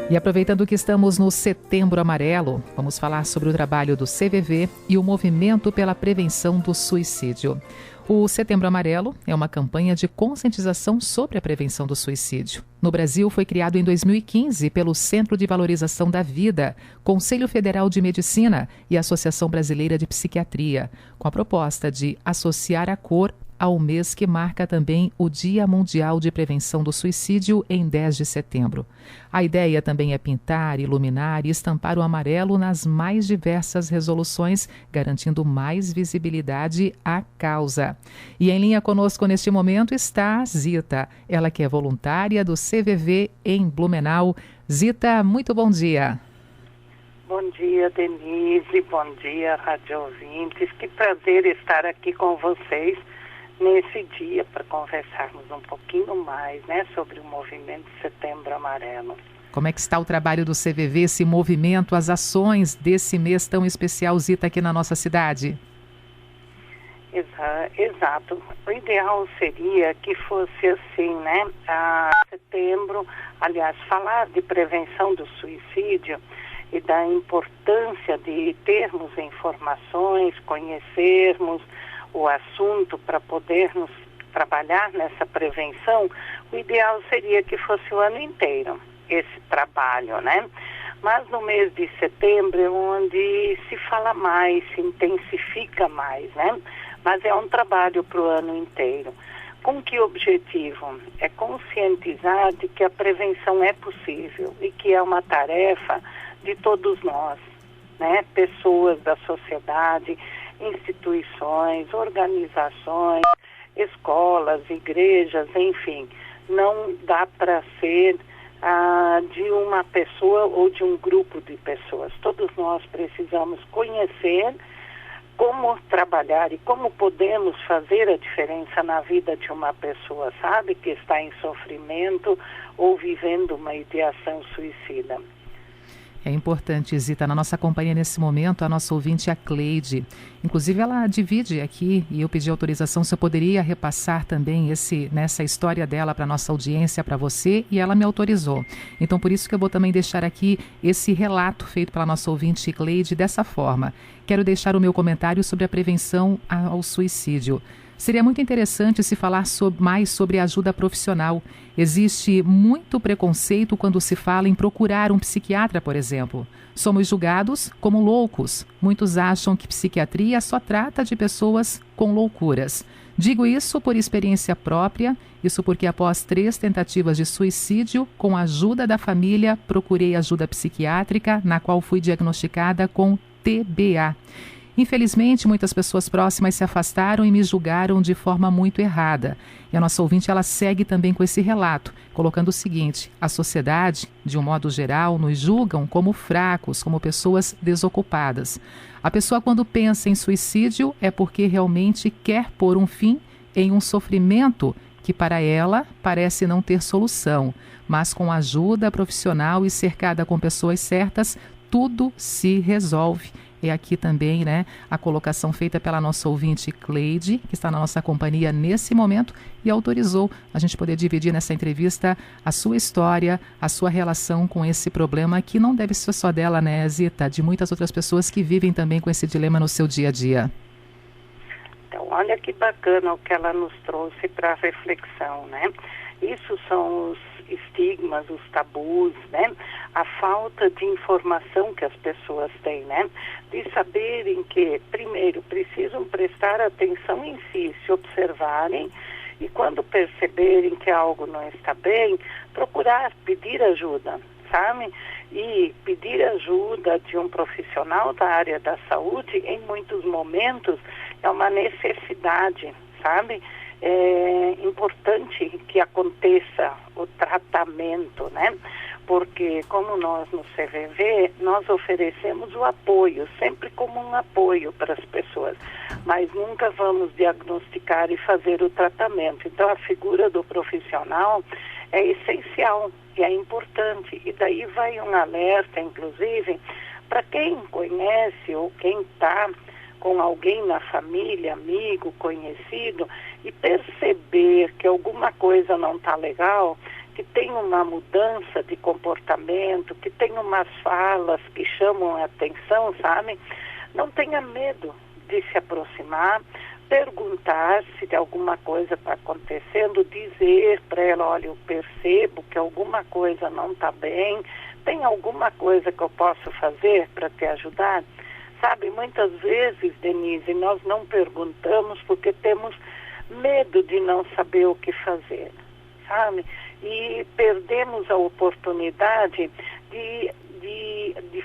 E aproveitando que estamos no Setembro Amarelo, vamos falar sobre o trabalho do CVV e o movimento pela prevenção do suicídio. O Setembro Amarelo é uma campanha de conscientização sobre a prevenção do suicídio. No Brasil, foi criado em 2015 pelo Centro de Valorização da Vida, Conselho Federal de Medicina e Associação Brasileira de Psiquiatria, com a proposta de associar a cor ao mês que marca também o Dia Mundial de Prevenção do Suicídio em 10 de setembro. A ideia também é pintar, iluminar e estampar o amarelo nas mais diversas resoluções, garantindo mais visibilidade à causa. E em linha conosco neste momento está Zita, ela que é voluntária do CVV em Blumenau. Zita, muito bom dia. Bom dia, Denise, bom dia, rádio ouvintes. Que prazer estar aqui com vocês nesse dia para conversarmos um pouquinho mais, sobre o movimento Setembro Amarelo. Como é que está o trabalho do CVV, esse movimento, as desse mês tão especial, Zita, aqui na nossa cidade? Exato. O ideal seria que fosse assim, setembro, aliás, falar de prevenção do suicídio e da importância de termos informações, conhecermos o assunto para podermos trabalhar nessa prevenção. O ideal seria que fosse o ano inteiro esse trabalho, Mas no mês de setembro é onde se fala mais, se intensifica mais, Mas é um trabalho para o ano inteiro. Com que objetivo? É conscientizar de que a prevenção é possível e que é uma tarefa de todos nós, Pessoas da sociedade, instituições, organizações, escolas, igrejas, enfim. Não dá para ser de uma pessoa ou de um grupo de pessoas. Todos nós precisamos conhecer como trabalhar e como podemos fazer a diferença na vida de uma pessoa, que está em sofrimento ou vivendo uma ideação suicida. É importante, Zita, na nossa companhia nesse momento, a nossa ouvinte, a Cleide. Inclusive, ela divide aqui, e eu pedi autorização se eu poderia repassar também nessa história dela para a nossa audiência, para você, e ela me autorizou. Então, por isso que eu vou também deixar aqui esse relato feito pela nossa ouvinte, Cleide, dessa forma. Quero deixar o meu comentário sobre a prevenção ao suicídio. Seria muito interessante se falar mais sobre ajuda profissional. Existe muito preconceito quando se fala em procurar um psiquiatra, por exemplo. Somos julgados como loucos. Muitos acham que psiquiatria só trata de pessoas com loucuras. Digo isso por experiência própria, isso porque após 3 tentativas de suicídio, com a ajuda da família, procurei ajuda psiquiátrica, na qual fui diagnosticada com TBA. Infelizmente, muitas pessoas próximas se afastaram e me julgaram de forma muito errada. E a nossa ouvinte, ela segue também com esse relato, colocando o seguinte: a sociedade, de um modo geral, nos julgam como fracos, como pessoas desocupadas. A pessoa, quando pensa em suicídio, é porque realmente quer pôr um fim em um sofrimento que para ela parece não ter solução. Mas com ajuda profissional e cercada com pessoas certas, tudo se resolve. É aqui também, a colocação feita pela nossa ouvinte Cleide, que está na nossa companhia nesse momento e autorizou a gente poder dividir nessa entrevista a sua história, a sua relação com esse problema, que não deve ser só dela, Zita? De muitas outras pessoas que vivem também com esse dilema no seu dia a dia. Então, olha que bacana o que ela nos trouxe para a reflexão, Isso são os estigmas, os tabus, A falta de informação que as pessoas têm, De saberem que, primeiro, precisam prestar atenção em si, se observarem e quando perceberem que algo não está bem, procurar pedir ajuda, E pedir ajuda de um profissional da área da saúde, em muitos momentos, é uma necessidade, É importante que aconteça o tratamento, Porque como nós no CVV, nós oferecemos o apoio, sempre como um apoio para as pessoas, mas nunca vamos diagnosticar e fazer o tratamento. Então a figura do profissional é essencial e é importante. E daí vai um alerta, inclusive, para quem conhece ou quem está com alguém na família, amigo, conhecido, e perceber que alguma coisa não está legal, que tem uma mudança de comportamento, que tem umas falas que chamam a atenção, sabe? Não tenha medo de se aproximar, perguntar se alguma coisa está acontecendo, dizer para ela, olha, eu percebo que alguma coisa não está bem, tem alguma coisa que eu posso fazer para te ajudar? Sabe, muitas vezes, Denise, nós não perguntamos porque temos medo de não saber o que fazer, sabe? E perdemos a oportunidade de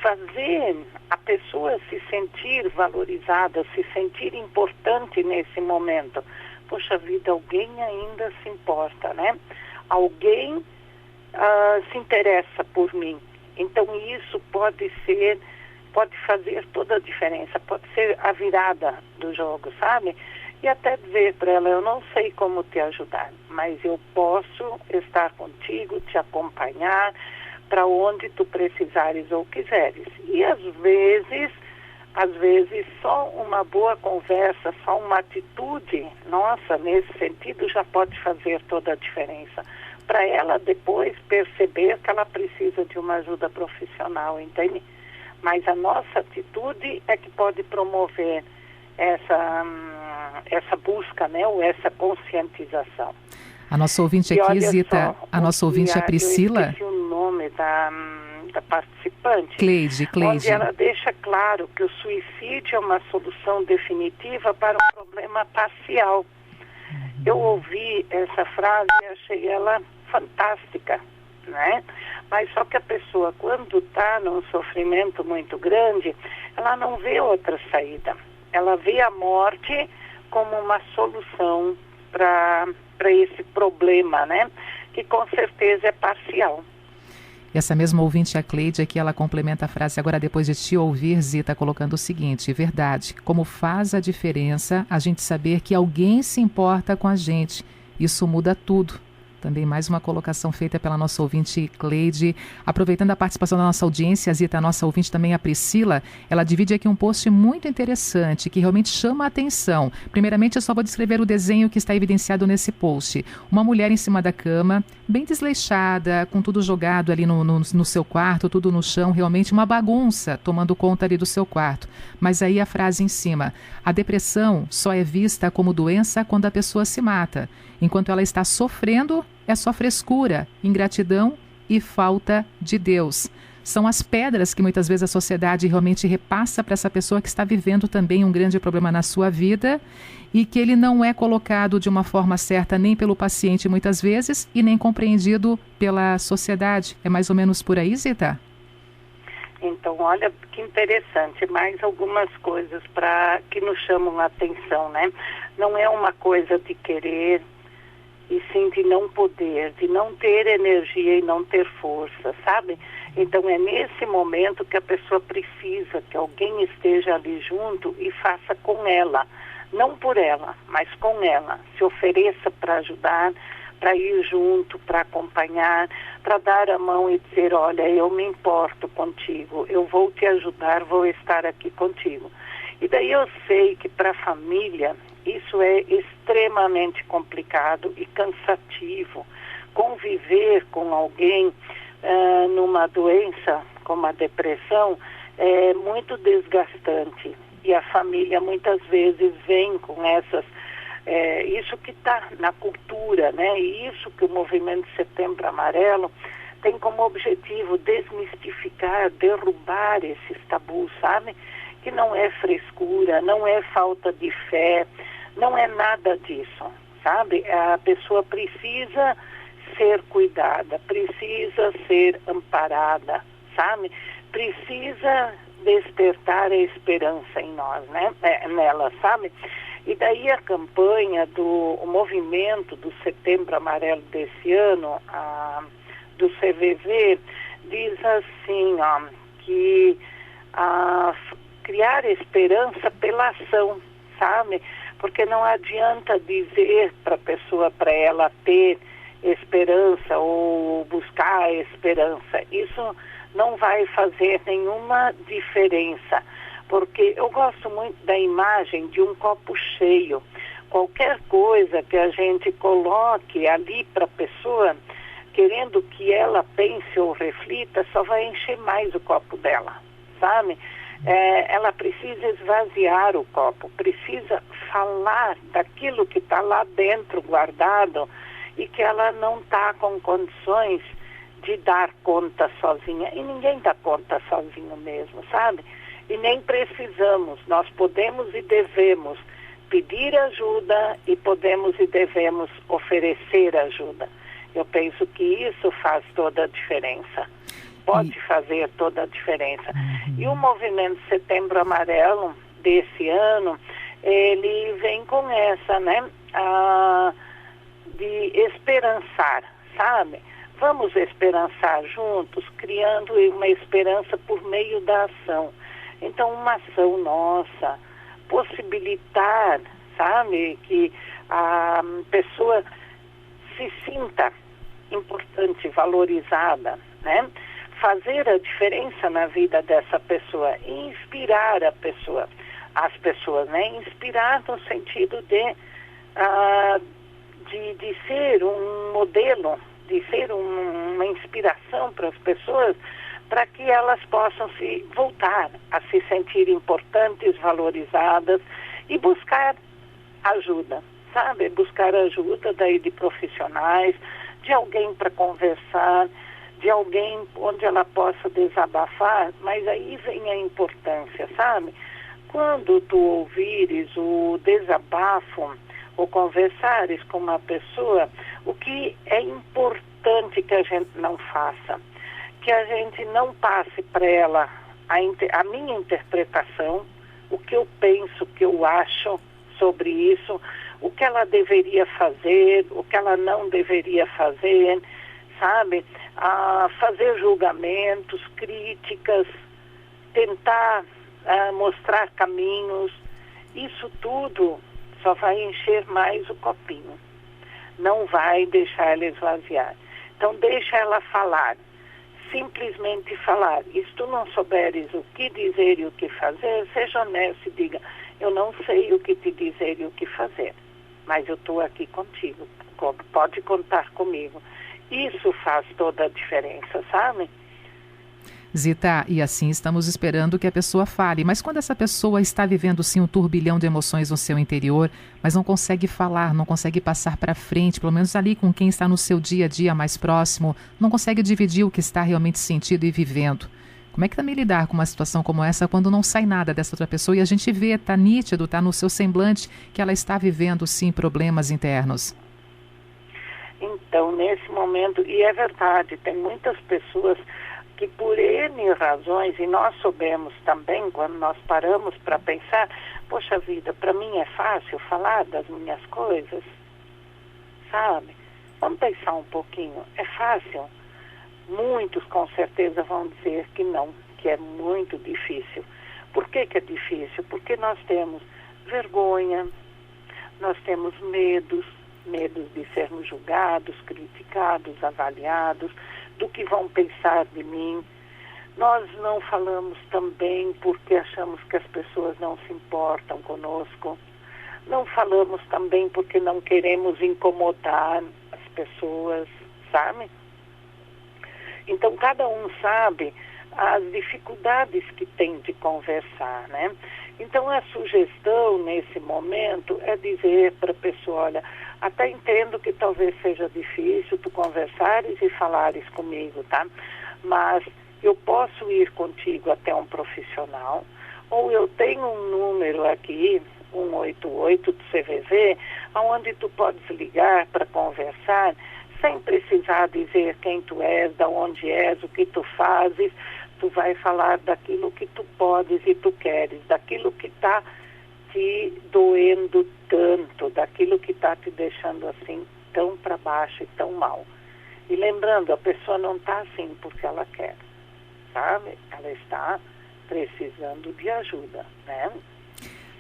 fazer a pessoa se sentir valorizada, se sentir importante nesse momento. Poxa vida, alguém ainda se importa, né? Alguém se interessa por mim. Então isso pode fazer toda a diferença, pode ser a virada do jogo, sabe? E até dizer para ela, eu não sei como te ajudar, mas eu posso estar contigo, te acompanhar para onde tu precisares ou quiseres. E às vezes só uma boa conversa, só uma atitude nossa nesse sentido já pode fazer toda a diferença. Para ela depois perceber que ela precisa de uma ajuda profissional, entende? Mas a nossa atitude é que pode promover essa busca, né, ou essa conscientização. A nossa ouvinte aqui, Zita, a nossa ouvinte é a Priscila. Eu esqueci o nome da participante. Cleide. Onde ela deixa claro que o suicídio é uma solução definitiva para um problema parcial. Eu ouvi essa frase e achei ela fantástica, né? Mas só que a pessoa, quando está num sofrimento muito grande, ela não vê outra saída. Ela vê a morte como uma solução para esse problema, né? Que com certeza é parcial. Essa mesma ouvinte, a Cleide, aqui ela complementa a frase agora depois de te ouvir, Zita, colocando o seguinte: verdade, como faz a diferença a gente saber que alguém se importa com a gente. Isso muda tudo. Também mais uma colocação feita pela nossa ouvinte Cleide. Aproveitando a participação da nossa audiência, a Zita, a nossa ouvinte também, a Priscila, ela divide aqui um post muito interessante, que realmente chama a atenção. Primeiramente, eu só vou descrever o desenho que está evidenciado nesse post. Uma mulher em cima da cama, bem desleixada, com tudo jogado ali no seu quarto, tudo no chão, realmente uma bagunça, tomando conta ali do seu quarto. Mas aí a frase em cima: a depressão só é vista como doença quando a pessoa se mata. Enquanto ela está sofrendo, é só frescura, ingratidão e falta de Deus. São as pedras que muitas vezes a sociedade realmente repassa para essa pessoa que está vivendo também um grande problema na sua vida e que ele não é colocado de uma forma certa nem pelo paciente muitas vezes e nem compreendido pela sociedade. É mais ou menos por aí, Zita? Então, olha que interessante, mais algumas coisas que nos chamam a atenção, né? Não é uma coisa de querer, e sim de não poder, de não ter energia e não ter força, sabe? Então é nesse momento que a pessoa precisa que alguém esteja ali junto e faça com ela, não por ela, mas com ela, se ofereça para ajudar, para ir junto, para acompanhar, para dar a mão e dizer, olha, eu me importo contigo, eu vou te ajudar, vou estar aqui contigo. E daí eu sei que para a família isso é extremamente complicado e cansativo. Conviver com alguém numa doença como a depressão é muito desgastante. E a família muitas vezes vem com isso que está na cultura, né? E isso que o Movimento Setembro Amarelo tem como objetivo desmistificar, derrubar esses tabus, sabe? Que não é frescura, não é falta de fé, não é nada disso, sabe? A pessoa precisa ser cuidada, precisa ser amparada, sabe? Precisa despertar a esperança em nós, né? Nela, sabe? E daí a campanha o movimento do Setembro Amarelo desse ano, do CVV, diz assim, ó, que criar esperança pela ação, sabe? Porque não adianta dizer para a pessoa, para ela ter esperança ou buscar esperança. Isso não vai fazer nenhuma diferença, porque eu gosto muito da imagem de um copo cheio. Qualquer coisa que a gente coloque ali para a pessoa, querendo que ela pense ou reflita, só vai encher mais o copo dela, sabe? Ela precisa esvaziar o copo, precisa falar daquilo que está lá dentro guardado e que ela não está com condições de dar conta sozinha. E ninguém dá conta sozinho mesmo, sabe? E nem precisamos, nós podemos e devemos pedir ajuda e podemos e devemos oferecer ajuda. Eu penso que isso faz toda a diferença. Pode fazer toda a diferença. E o movimento Setembro Amarelo desse ano, ele vem com essa, né? De esperançar, sabe? Vamos esperançar juntos, criando uma esperança por meio da ação. Então, uma ação nossa, possibilitar, sabe, que a pessoa se sinta importante, valorizada, né? Fazer a diferença na vida dessa pessoa, inspirar as pessoas, né? Inspirar no sentido de ser um modelo, de ser uma inspiração para as pessoas, para que elas possam se voltar a se sentir importantes, valorizadas e buscar ajuda, sabe? Buscar ajuda daí de profissionais, de alguém para conversar, de alguém onde ela possa desabafar, mas aí vem a importância, sabe? Quando tu ouvires o desabafo ou conversares com uma pessoa, o que é importante que a gente não faça, que a gente não passe para ela a minha interpretação, o que eu penso, o que eu acho sobre isso, o que ela deveria fazer, o que ela não deveria fazer, sabe? Fazer julgamentos, críticas, tentar mostrar caminhos, isso tudo só vai encher mais o copinho, não vai deixar ela esvaziar. Então deixa ela falar, simplesmente falar. E se tu não souberes o que dizer e o que fazer, seja honesto e diga, eu não sei o que te dizer e o que fazer, mas eu estou aqui contigo, pode contar comigo. Isso faz toda a diferença, sabe? Zita, e assim estamos esperando que a pessoa fale. Mas quando essa pessoa está vivendo sim um turbilhão de emoções no seu interior, mas não consegue falar, não consegue passar para frente, pelo menos ali com quem está no seu dia a dia mais próximo, não consegue dividir o que está realmente sentindo e vivendo. Como é que também lidar com uma situação como essa quando não sai nada dessa outra pessoa e a gente vê, está nítido, está no seu semblante que ela está vivendo sim problemas internos? Então, nesse momento, e é verdade, tem muitas pessoas que por N razões, e nós soubemos também, quando nós paramos para pensar, poxa vida, para mim é fácil falar das minhas coisas, sabe? Vamos pensar um pouquinho, é fácil? Muitos com certeza vão dizer que não, que é muito difícil. Por que é difícil? Porque nós temos vergonha, nós temos medos de sermos julgados, criticados, avaliados, do que vão pensar de mim. Nós não falamos também porque achamos que as pessoas não se importam conosco. Não falamos também porque não queremos incomodar as pessoas, sabe? Então, cada um sabe as dificuldades que tem de conversar, né? Então, a sugestão nesse momento é dizer para a pessoa, olha, até entendo que talvez seja difícil tu conversares e falares comigo, tá? Mas eu posso ir contigo até um profissional, ou eu tenho um número aqui, 188 do CVV, onde tu podes ligar para conversar, sem precisar dizer quem tu és, de onde és, o que tu fazes. Tu vai falar daquilo que tu podes e tu queres, daquilo que está te doendo tanto, daquilo que está te deixando assim tão para baixo e tão mal. E lembrando, a pessoa não está assim porque ela quer, sabe? Ela está precisando de ajuda, né?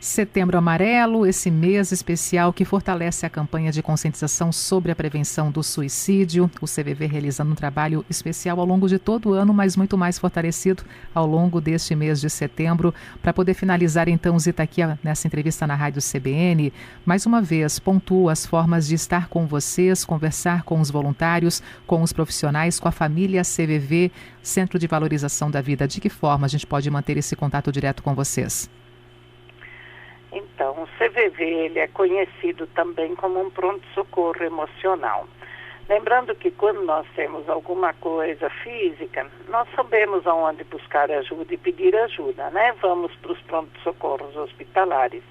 Setembro Amarelo, esse mês especial que fortalece a campanha de conscientização sobre a prevenção do suicídio. O CVV realizando um trabalho especial ao longo de todo o ano, mas muito mais fortalecido ao longo deste mês de setembro. Para poder finalizar, então, Zita, aqui nessa entrevista na Rádio CBN, mais uma vez, pontua as formas de estar com vocês, conversar com os voluntários, com os profissionais, com a família CVV, Centro de Valorização da Vida. De que forma a gente pode manter esse contato direto com vocês? Então, o CVV ele é conhecido também como um pronto-socorro emocional. Lembrando que quando nós temos alguma coisa física, nós sabemos aonde buscar ajuda e pedir ajuda, né? Vamos para os pronto-socorros hospitalares.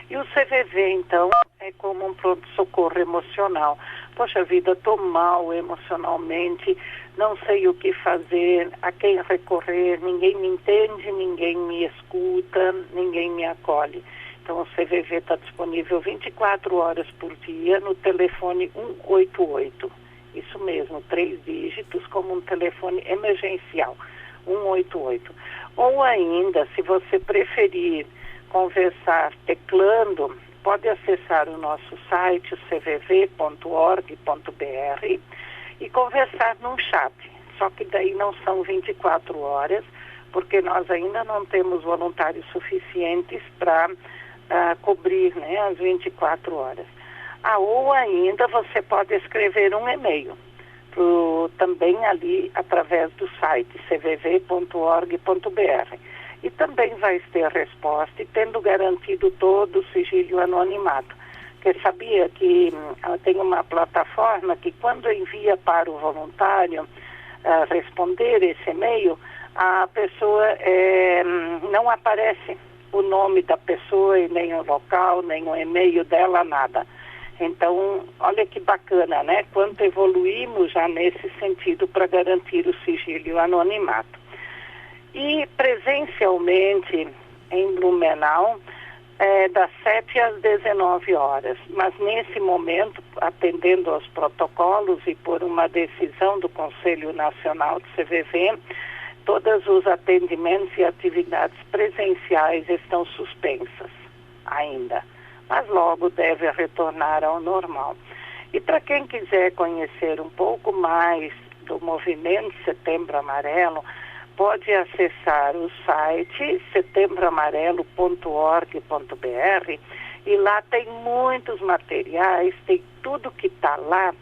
E o CVV, então, é como um pronto-socorro emocional. Poxa vida, estou mal emocionalmente, não sei o que fazer, a quem recorrer, ninguém me entende, ninguém me escuta, ninguém me acolhe. Então, o CVV está disponível 24 horas por dia no telefone 188. Isso mesmo, 3 dígitos, como um telefone emergencial, 188. Ou ainda, se você preferir conversar teclando, pode acessar o nosso site, o cvv.org.br, e conversar num chat. Só que daí não são 24 horas, porque nós ainda não temos voluntários suficientes para cobrir, né, as 24 horas. Ou ainda você pode escrever um e-mail, também ali através do site cvv.org.br. E também vai ter resposta e tendo garantido todo o sigilo e o anonimato. Porque sabia que tem uma plataforma que quando envia para o voluntário responder esse e-mail, a pessoa não aparece o nome da pessoa e nem o local, nem o e-mail dela, nada. Então, olha que bacana, né? Quanto evoluímos já nesse sentido para garantir o sigilo e o anonimato. E presencialmente em Blumenau, das 7 às 19 horas. Mas nesse momento, atendendo aos protocolos e por uma decisão do Conselho Nacional de CVV, todos os atendimentos e atividades presenciais estão suspensas ainda, mas logo deve retornar ao normal. E para quem quiser conhecer um pouco mais do movimento Setembro Amarelo, pode acessar o site setembroamarelo.org.br e lá tem muitos materiais, tem tudo que está lá.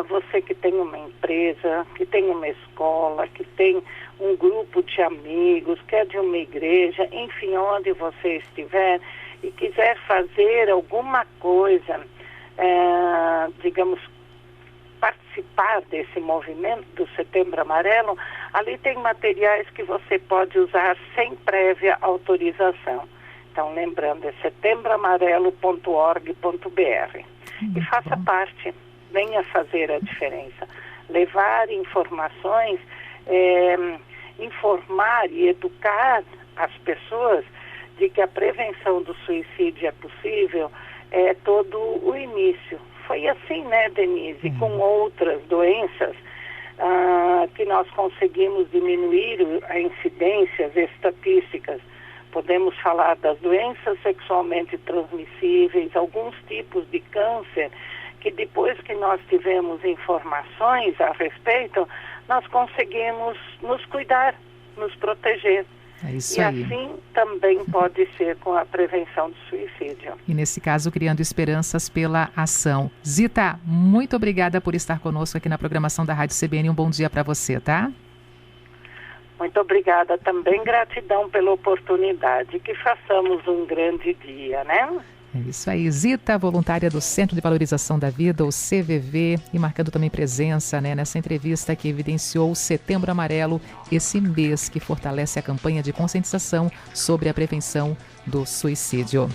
Você que tem uma empresa, que tem uma escola, que tem um grupo de amigos, que é de uma igreja, enfim, onde você estiver e quiser fazer alguma coisa, digamos, participar desse movimento do Setembro Amarelo, ali tem materiais que você pode usar sem prévia autorização. Então, lembrando, é setembroamarelo.org.br. E faça parte. Venha fazer a diferença, levar informações, informar e educar as pessoas de que a prevenção do suicídio é possível, é todo o início. Foi assim, né, Denise, com outras doenças que nós conseguimos diminuir as incidências estatísticas. Podemos falar das doenças sexualmente transmissíveis, alguns tipos de câncer, que depois que nós tivemos informações a respeito, nós conseguimos nos cuidar, nos proteger. É isso e aí. Assim também pode ser com a prevenção do suicídio. E nesse caso, criando esperanças pela ação. Zita, muito obrigada por estar conosco aqui na programação da Rádio CBN. Um bom dia para você, tá? Muito obrigada também, gratidão pela oportunidade. Que façamos um grande dia, né? É isso aí, Zita, voluntária do Centro de Valorização da Vida, o CVV, e marcando também presença, né, nessa entrevista que evidenciou o Setembro Amarelo, esse mês que fortalece a campanha de conscientização sobre a prevenção do suicídio.